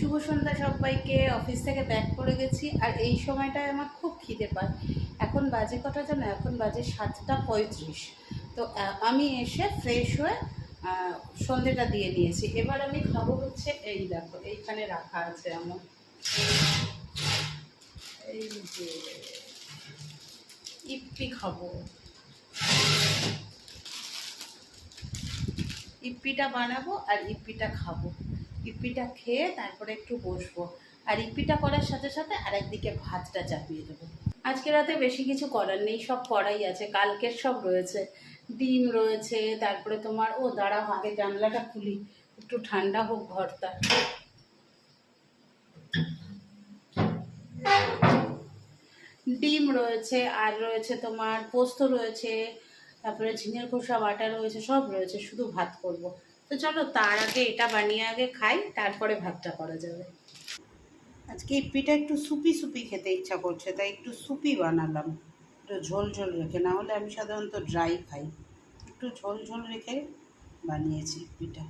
শুভ সন্ধ্যা সবাইকে। অফিস থেকে ব্যাক করে গেছি আর এই সময়টায় আমার খুব খিদে পায়। এখন বাজে কটা জানো? এখন বাজে 7:35। তো আমি এসে ফ্রেশ হয়ে সন্ধ্যেটা দিয়ে নিয়েছি। এবার আমি খাবো হচ্ছে এই দেখো এইখানে রাখা আছে আমার এই যে ইপি খাবো। ইপ্পিটা বানাবো আর ইপ্পিটা খাবো। ইপ্পিটা খেয়ে তারপরে একটু বসবো, আর ইপ্পিটা করার সাথে সাথে আরেকদিকে ভাতটা চাপিয়ে দেবো। আজকে রাতে বেশি কিছু করার নেই, সব করাই আছে, কালকের সব রয়েছে। ডিম রয়েছে, তারপরে তোমার দাঁড়াও আগে জানলাটা খুলি, একটু ঠান্ডা হোক ঘরটা। ডিম রয়েছে, আর রয়েছে তোমার পোস্ত রয়েছে, তারপরে ঝিঙের খোসা বাটা রয়েছে, সব রয়েছে, শুধু ভাত করব। তো চলো তার আগে এটা বানিয়ে আগে খাই, তারপরে ভাতটা করা যাবে। আজকে ইপ্পিটা একটু সুপি সুপি খেতে ইচ্ছা করছে, তাই একটু সুপি বানালাম, একটু ঝোল ঝোল রেখে। না হলে আমি সাধারণত ড্রাই খাই, একটু ঝোল ঝোল রেখে বানিয়েছি ইপ্পিটা।